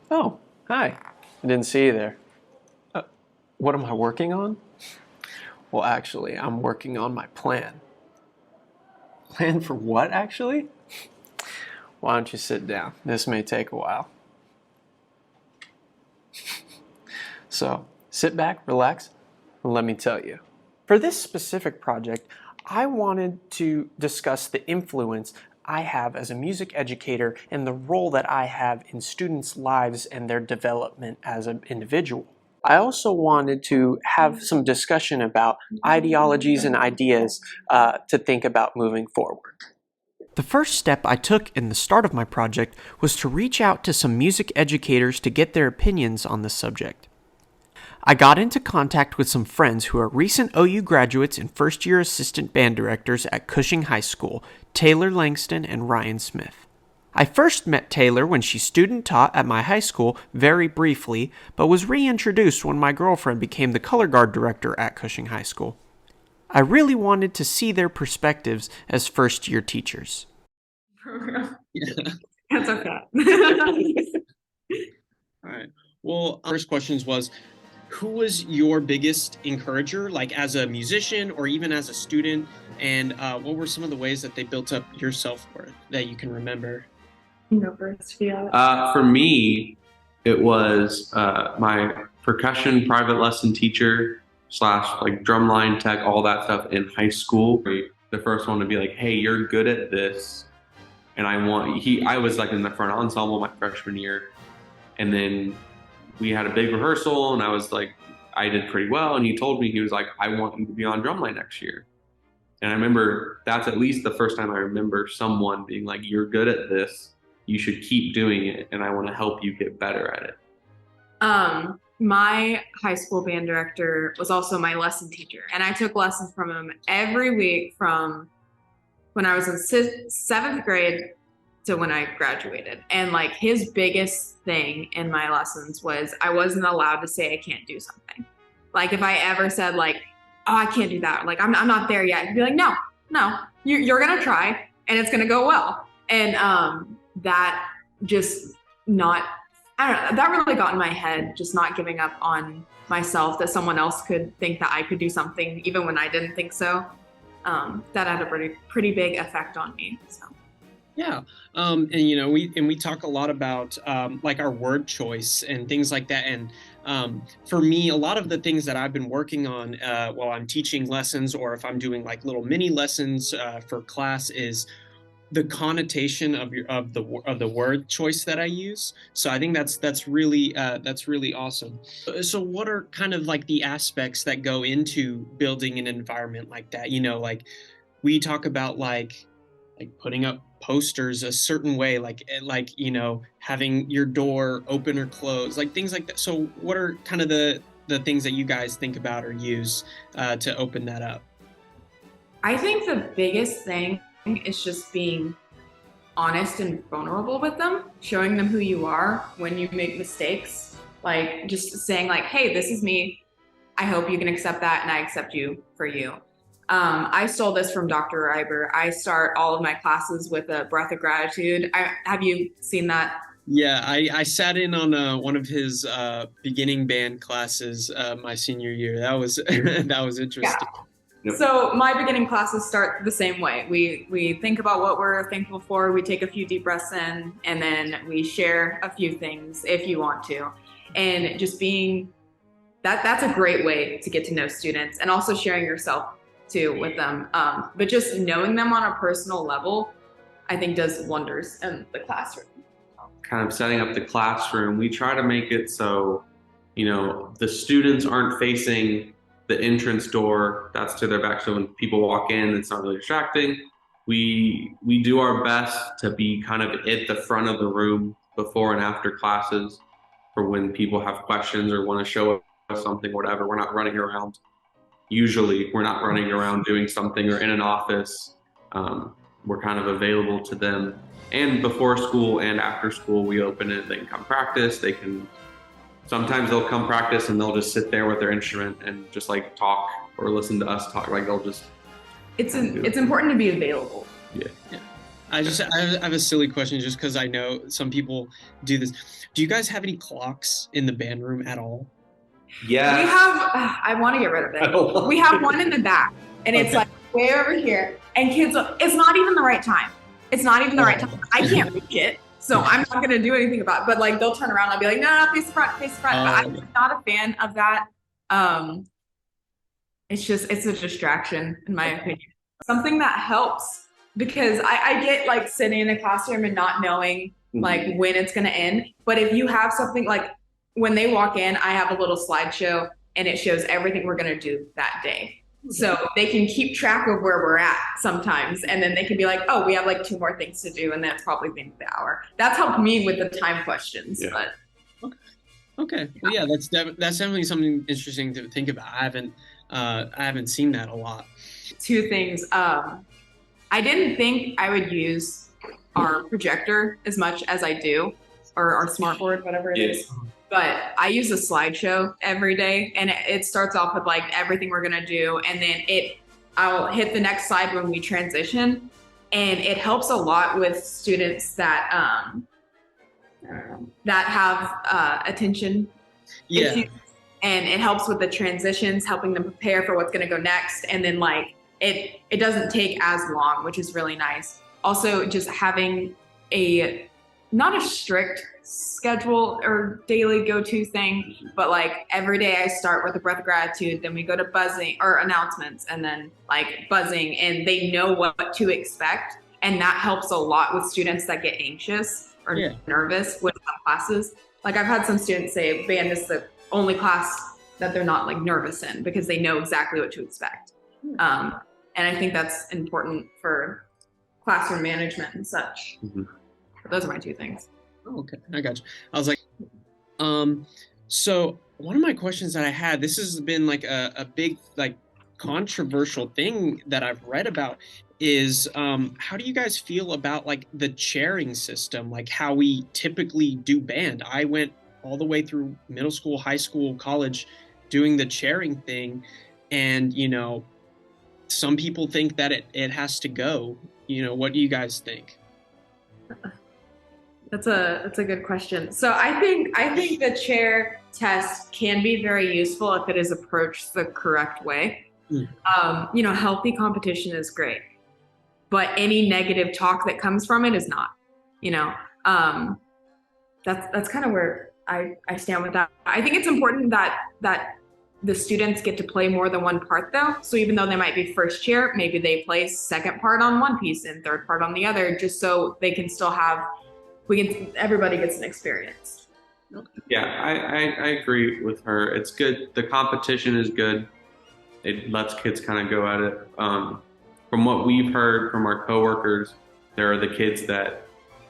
Oh, hi. I didn't see you there. Uh, what am I working on? Well, actually, I'm working on my plan. Plan for what, actually? Why don't you sit down? This may take a while. So, sit back, relax, and let me tell you. For this specific project, I wanted to discuss the influence I have as a music educator and the role that I have in students' lives and their development as an individual. I also wanted to have some discussion about ideologies and ideas to think about moving forward. The first step I took in the start of my project was to reach out to some music educators to get their opinions on this subject. I got into contact with some friends who are recent OU graduates and first year assistant band directors at Cushing High School, Taylor Langston and Ryan Smith. I first met Taylor when she student taught at my high school very briefly, but was reintroduced when my girlfriend became the color guard director at Cushing High School. I really wanted to see their perspectives as first year teachers. That's okay. All right. Well, first questions was, who was your biggest encourager, like as a musician or even as a student? And what were some of the ways that they built up your self-worth that you can remember? You go first, Fiat. For me, it was my percussion private lesson teacher slash like drumline tech, all that stuff in high school. The first one to be like, "Hey, you're good at this," and I was like in the front ensemble my freshman year, and then we had a big rehearsal, and I did pretty well, and he told me, he was like, "I want you to be on drumline next year." And I remember that's at least the first time I remember someone being like, "You're good at this. You should keep doing it, and I want to help you get better at it." My high school band director was also my lesson teacher, and I took lessons from him every week from when I was in seventh grade to when I graduated. And like his biggest thing in my lessons was I wasn't allowed to say I can't do something. Like if I ever said like, "Oh, I can't do that," like I'm not there yet, he'd be like, no, you're gonna try and it's gonna go well. And that just not, I don't know, that really got in my head, just not giving up on myself, that someone else could think that I could do something even when I didn't think so. That had a pretty big effect on me. So. Yeah, and we talk a lot about like our word choice and things like that. And for me, a lot of the things that I've been working on while I'm teaching lessons, or if I'm doing like little mini lessons for class, is the connotation of the word choice that I use. So I think that's really awesome. So what are kind of like the aspects that go into building an environment like that? Like we talk about like putting up posters a certain way, like having your door open or close, like things like that. So what are kind of the things that you guys think about or use to open that up? I think the biggest thing is just being honest and vulnerable with them, showing them who you are when you make mistakes, like just saying like, "Hey, this is me. I hope you can accept that, and I accept you for you." I stole this from Dr. Reiber. I start all of my classes with a breath of gratitude. Have you seen that? Yeah, I sat in on one of his beginning band classes my senior year. That was that was interesting. Yeah. So my beginning classes start the same way. We think about what we're thankful for. We take a few deep breaths in, and then we share a few things if you want to. And just being that's a great way to get to know students, and also sharing yourself too with them. But just knowing them on a personal level, I think does wonders in the classroom. Kind of setting up the classroom, we try to make it so, the students aren't facing the entrance door that's to their back. So when people walk in, it's not really distracting. We do our best to be kind of at the front of the room before and after classes for when people have questions or want to show us something, whatever. We're not running around. Usually we're not running around doing something or in an office. We're kind of available to them. And before school and after school, we open it. They can come practice. Sometimes they'll come practice and they'll just sit there with their instrument and just like talk or listen to us talk. Like they'll just. It's important to be available. Yeah. I have a silly question just because I know some people do this. Do you guys have any clocks in the band room at all? Yeah. We have, I want to get rid of I don't it. want We have to. one in the back, and it's Okay. like way over here. And kids, it's not even the right time. It's not even the right time. I can't reach it, so I'm not gonna do anything about it. But like they'll turn around and I'll be like, no, no, face the front, face the front. But Oh, I'm not a fan of that. Um, it's a distraction in my opinion. Something that helps because I get like sitting in a classroom and not knowing like when it's gonna end. But if you have something like when they walk in, I have a little slideshow and it shows everything we're gonna do that day. So they can keep track of where we're at sometimes, and then they can be like, "Oh, we have like 2 more things to do, and that's probably the end of the hour." That's helped me with the time questions. Yeah. But okay. Well, yeah, that's definitely something interesting to think about. I haven't seen that a lot. 2 things. I didn't think I would use our projector as much as I do, or our smartboard, whatever it is. But I use a slideshow every day, and it starts off with like everything we're gonna do, and then I'll hit the next slide when we transition, and it helps a lot with students that have attention Yeah. issues, and it helps with the transitions, helping them prepare for what's gonna go next, and then like it doesn't take as long, which is really nice. Also, just having a not a strict schedule or daily go-to thing, but like every day I start with a breath of gratitude, then we go to buzzing or announcements, and then like buzzing, and they know what to expect. And that helps a lot with students that get anxious or Yeah. nervous with some classes. Like I've had some students say band is the only class that they're not like nervous in because they know exactly what to expect. And I think that's important for classroom management and such. Those are my 2 things. Oh, okay, I got you. I was like, so one of my questions that I had, this has been like a big like controversial thing that I've read about is how do you guys feel about like the chairing system, like how we typically do band? I went all the way through middle school, high school, college doing the chairing thing, and some people think that it has to go. What do you guys think? That's a good question. So I think the chair test can be very useful if it is approached the correct way. Healthy competition is great, but any negative talk that comes from it is not. That's kind of where I stand with that. I think it's important that the students get to play more than one part though. So even though they might be first chair, maybe they play second part on one piece and third part on the other, just so they can still have everybody gets an experience. Yeah, I agree with her. It's good. The competition is good. It lets kids kind of go at it. From what we've heard from our coworkers, there are the kids that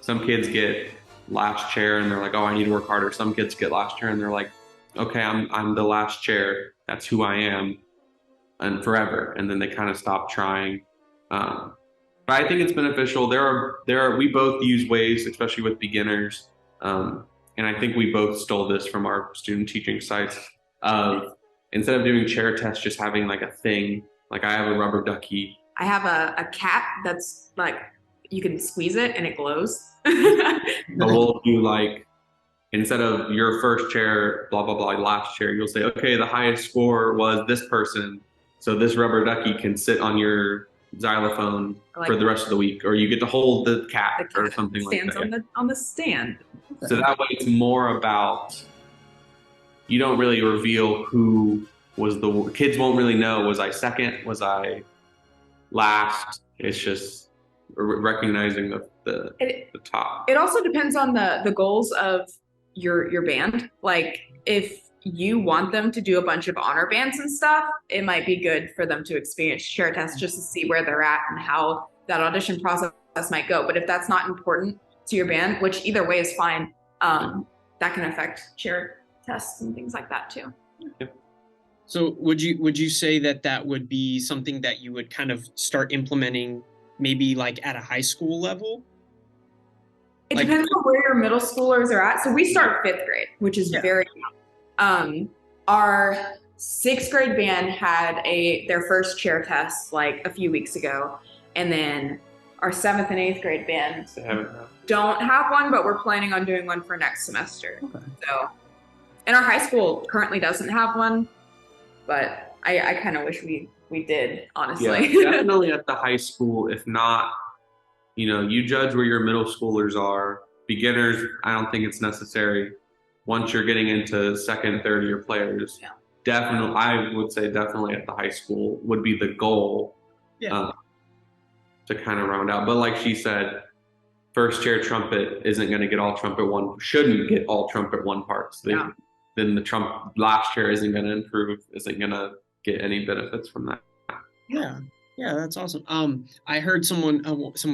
some kids get last chair and they're like, oh, I need to work harder. Some kids get last chair and they're like, okay, I'm the last chair. That's who I am, and forever. And then they kind of stop trying. But I think it's beneficial. We both use ways, especially with beginners. And I think we both stole this from our student teaching sites of instead of doing chair tests, just having like a thing. Like I have a rubber ducky. I have a cat that's like you can squeeze it and it glows. But we'll do like instead of your first chair, blah blah blah, last chair, you'll say, okay, the highest score was this person, so this rubber ducky can sit on your xylophone for the rest of the week, or you get to hold the cat or something like that. Stands on the stand. So that way, it's more about you don't really reveal who was the kids won't really know. Was I second? Was I last? It's just recognizing the top. It also depends on the goals of your band. Like if you want them to do a bunch of honor bands and stuff, it might be good for them to experience chair tests just to see where they're at and how that audition process might go. But if that's not important to your band, which either way is fine, that can affect chair tests and things like that too. So would you say that would be something that you would kind of start implementing maybe like at a high school level? It depends on where your middle schoolers are at. So we start 5th grade, which is very young. Our 6th grade band had their first chair test like a few weeks ago, and then our 7th and 8th grade band They haven't. don't have one, but we're planning on doing one for next semester. Okay. So, and our high school currently doesn't have one, but I kind of wish we did, honestly. Yeah, definitely at the high school. If not, you judge where your middle schoolers are. Beginners, I don't think it's necessary. Once you're getting into second, third year players, Yeah. definitely, I would say definitely at the high school would be the goal. Yeah. To kind of round out. But like she said, first chair trumpet isn't going to get all trumpet one, shouldn't get all trumpet one parts. Yeah. Then the last chair isn't going to improve, isn't going to get any benefits from that. Yeah. Yeah, that's awesome. I heard someone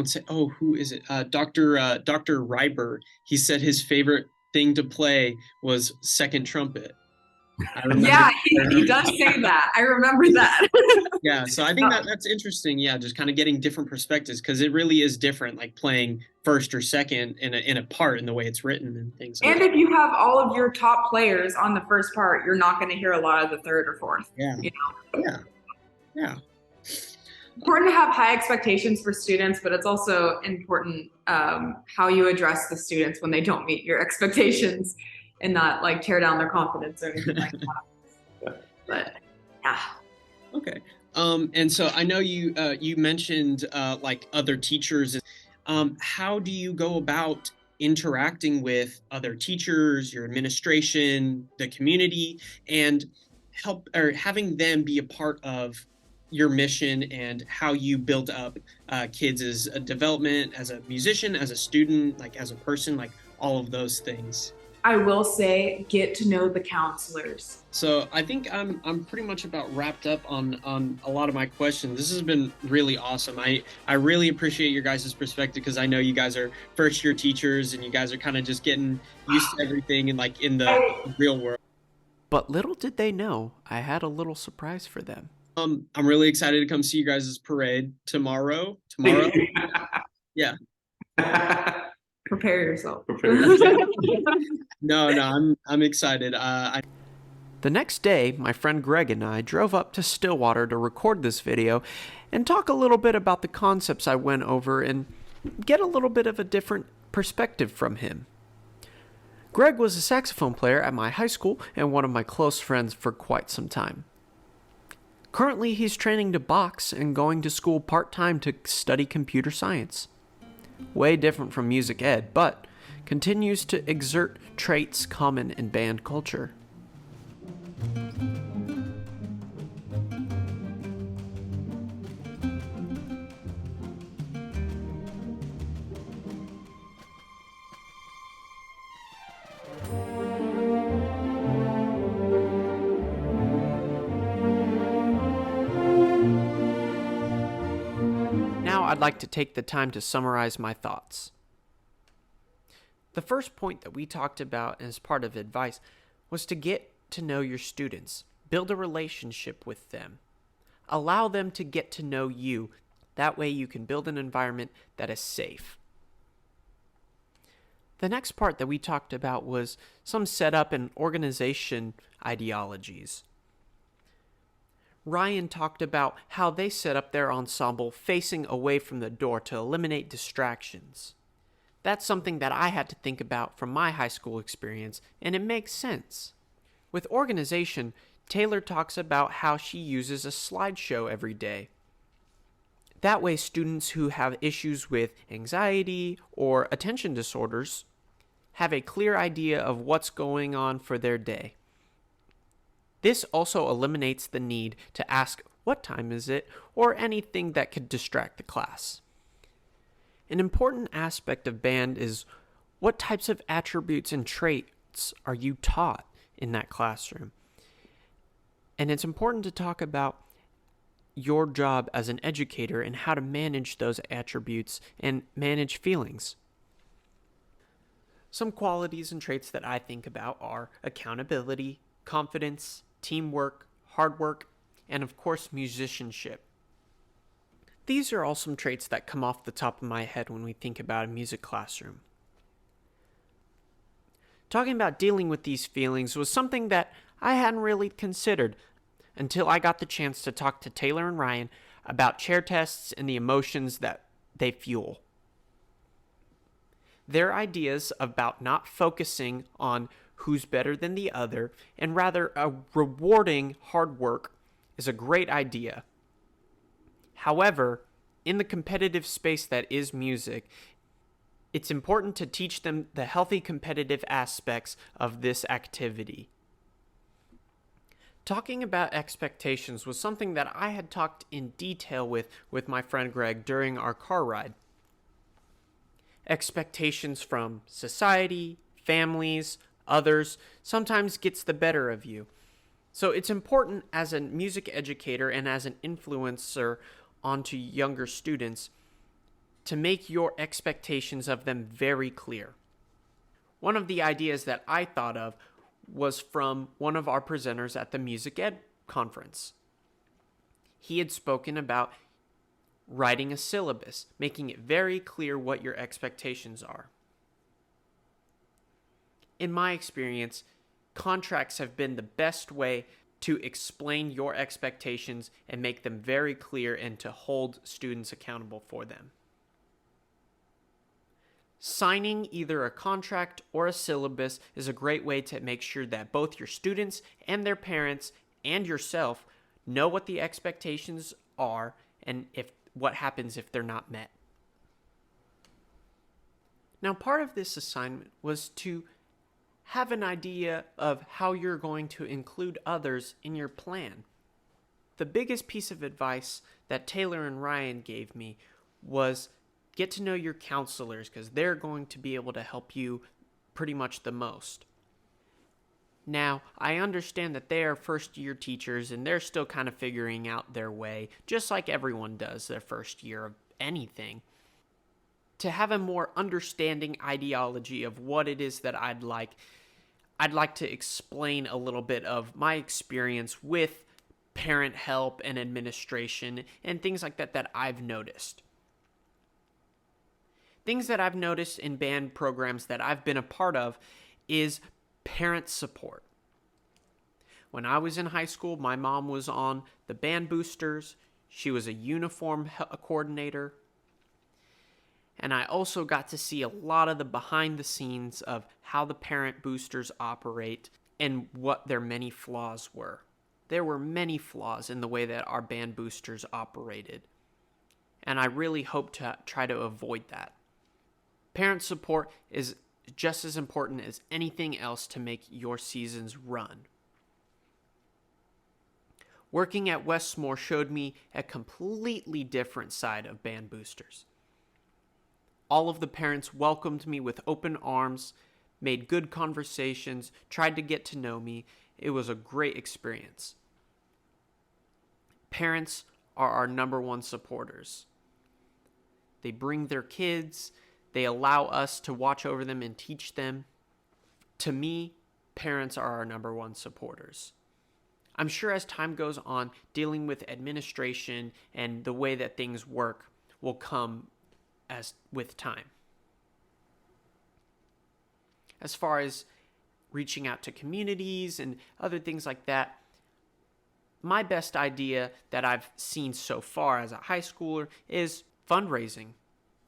say, "Oh, who is it? Dr. Reiber." He said his favorite thing to play was second trumpet. I remember. Yeah, he does say that. I remember that. Yeah, so I think that's interesting. Yeah, just kind of getting different perspectives, because it really is different, like playing first or second in a part in the way it's written and things like And that. if you have all of your top players on the first part, you're not going to hear a lot of the third or fourth. Yeah. You Yeah. Important to have high expectations for students, but it's also important how you address the students when they don't meet your expectations, and not like tear down their confidence or anything like that. But yeah. Okay. And so I know you mentioned like other teachers. How do you go about interacting with other teachers, your administration, the community, and having them be a part of your mission and how you build up kids as a development, as a musician, as a student, like as a person, like all of those things? I will say, get to know the counselors. So I think I'm pretty much about wrapped up on a lot of my questions. This has been really awesome. I really appreciate your guys' perspective, because I know you guys are first year teachers and you guys are kind of just getting used to everything and like in the real world. But little did they know, I had a little surprise for them. I'm really excited to come see you guys' parade tomorrow. Yeah. Prepare yourself. No, I'm excited. The next day, my friend Greg and I drove up to Stillwater to record this video and talk a little bit about the concepts I went over and get a little bit of a different perspective from him. Greg was a saxophone player at my high school and one of my close friends for quite some time. Currently, he's training to box and going to school part-time to study computer science. Way different from music ed, but continues to exert traits common in band culture. Now I'd like to take the time to summarize my thoughts. The first point that we talked about as part of advice was to get to know your students, build a relationship with them, allow them to get to know you. That way you can build an environment that is safe. The next part that we talked about was some setup and organization ideologies. Ryan talked about how they set up their ensemble facing away from the door to eliminate distractions. That's something that I had to think about from my high school experience, and it makes sense. With organization, Taylor talks about how she uses a slideshow every day. That way, students who have issues with anxiety or attention disorders have a clear idea of what's going on for their day. This also eliminates the need to ask, "What time is it?" or anything that could distract the class. An important aspect of band is what types of attributes and traits are you taught in that classroom. And it's important to talk about your job as an educator and how to manage those attributes and manage feelings. Some qualities and traits that I think about are accountability, confidence, teamwork, hard work, and of course musicianship. These are all some traits that come off the top of my head when we think about a music classroom. Talking about dealing with these feelings was something that I hadn't really considered until I got the chance to talk to Taylor and Ryan about chair tests and the emotions that they fuel. Their ideas about not focusing on who's better than the other and rather rewarding hard work is a great idea. However, in the competitive space that is music, it's important to teach them the healthy competitive aspects of this activity. Talking about expectations was something that I had talked in detail with my friend Greg during our car ride. Expectations from society, families, others sometimes gets the better of you. So it's important as a music educator and as an influencer onto younger students to make your expectations of them very clear. One of the ideas that I thought of was from one of our presenters at the Music Ed conference. He had spoken about writing a syllabus, making it very clear what your expectations are. In my experience, contracts have been the best way to explain your expectations and make them very clear and to hold students accountable for them. Signing either a contract or a syllabus is a great way to make sure that both your students and their parents and yourself know what the expectations are and what happens if they're not met. Now, part of this assignment was to have an idea of how you're going to include others in your plan. The biggest piece of advice that Taylor and Ryan gave me was get to know your counselors because they're going to be able to help you pretty much the most. Now, I understand that they are first-year teachers and they're still kind of figuring out their way, just like everyone does their first year of anything. To have a more understanding ideology of what it is that I'd like to explain a little bit of my experience with parent help and administration and things like that I've noticed. Things that I've noticed in band programs that I've been a part of is parent support. When I was in high school, my mom was on the band boosters. She was a uniform coordinator. And I also got to see a lot of the behind the scenes of how the parent boosters operate and what their many flaws were. There were many flaws in the way that our band boosters operated. And I really hope to try to avoid that. Parent support is just as important as anything else to make your seasons run. Working at Westmore showed me a completely different side of band boosters. All of the parents welcomed me with open arms, made good conversations, tried to get to know me. It was a great experience. Parents are our number one supporters. They bring their kids. They allow us to watch over them and teach them. To me, parents are our number one supporters. I'm sure as time goes on, dealing with administration and the way that things work will come with time. As far as reaching out to communities and other things like that, my best idea that I've seen so far as a high schooler is fundraising.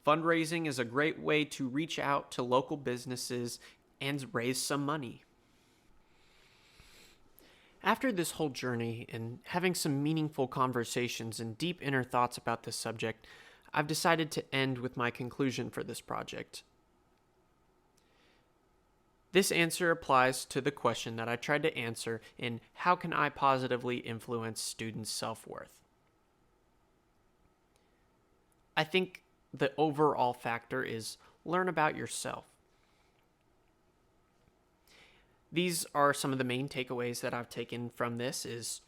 Fundraising is a great way to reach out to local businesses and raise some money. After this whole journey and having some meaningful conversations and deep inner thoughts about this subject, I've decided to end with my conclusion for this project. This answer applies to the question that I tried to answer in how can I positively influence students' self-worth? I think the overall factor is learn about yourself. These are some of the main takeaways that I've taken from this is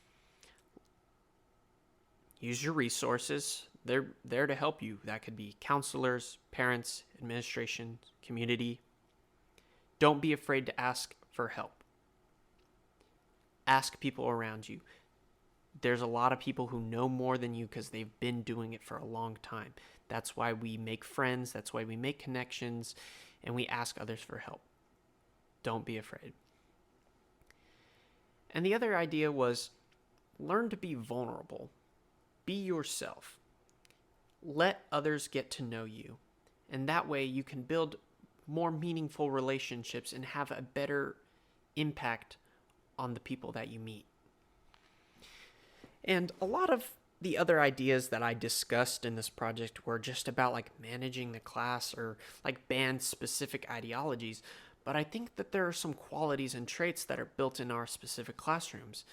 use your resources. They're there to help you. That could be counselors, parents, administration, community. Don't be afraid to ask for help. Ask people around you. There's a lot of people who know more than you because they've been doing it for a long time. That's why we make friends. That's why we make connections, and we ask others for help. Don't be afraid. And the other idea was learn to be vulnerable. Be yourself. let others get to know you. And that way you can build more meaningful relationships and have a better impact on the people that you meet. And a lot of the other ideas that I discussed in this project were just about like managing the class or like band specific ideologies. But I think that there are some qualities and traits that are built in our specific classrooms.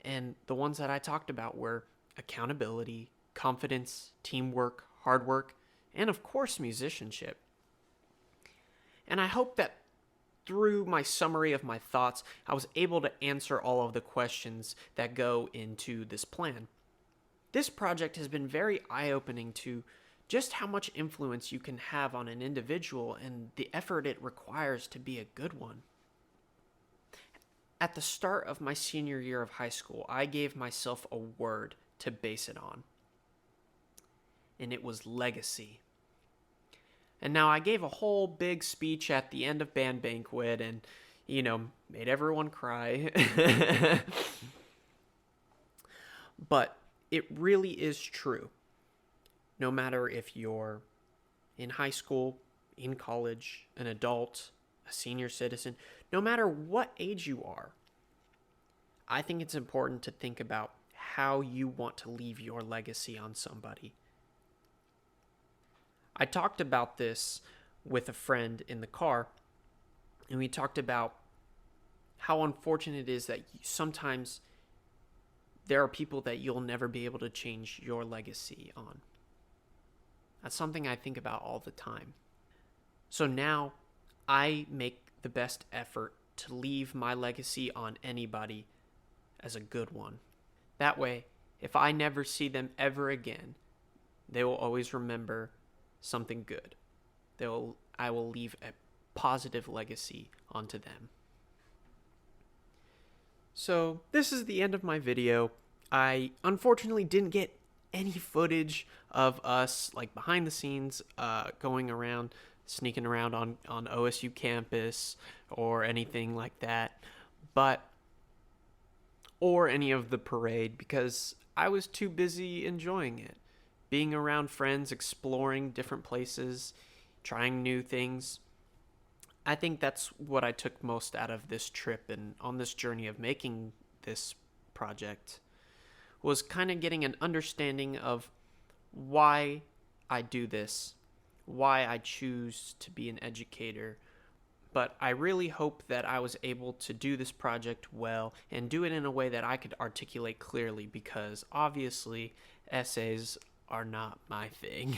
And the ones that I talked about were accountability, confidence, teamwork, hard work, and of course, musicianship. And I hope that through my summary of my thoughts, I was able to answer all of the questions that go into this plan. This project has been very eye-opening to just how much influence you can have on an individual and the effort it requires to be a good one. At the start of my senior year of high school, I gave myself a word to base it on, and it was legacy. And now I gave a whole big speech at the end of band banquet and, made everyone cry. But it really is true. No matter if you're in high school, in college, an adult, a senior citizen, no matter what age you are, I think it's important to think about how you want to leave your legacy on somebody. I talked about this with a friend in the car, and we talked about how unfortunate it is that sometimes there are people that you'll never be able to change your legacy on. That's something I think about all the time. So now I make the best effort to leave my legacy on anybody as a good one. That way, if I never see them ever again, they will always remember something good. I will leave a positive legacy onto them. So this is the end of my video. I unfortunately didn't get any footage of us like behind the scenes going around, sneaking around on OSU campus or anything like that, or any of the parade, because I was too busy enjoying it. Being around friends, exploring different places, trying new things. I think that's what I took most out of this trip and on this journey of making this project, was kind of getting an understanding of why I do this, why I choose to be an educator. But I really hope that I was able to do this project well and do it in a way that I could articulate clearly, because obviously essays are not my thing.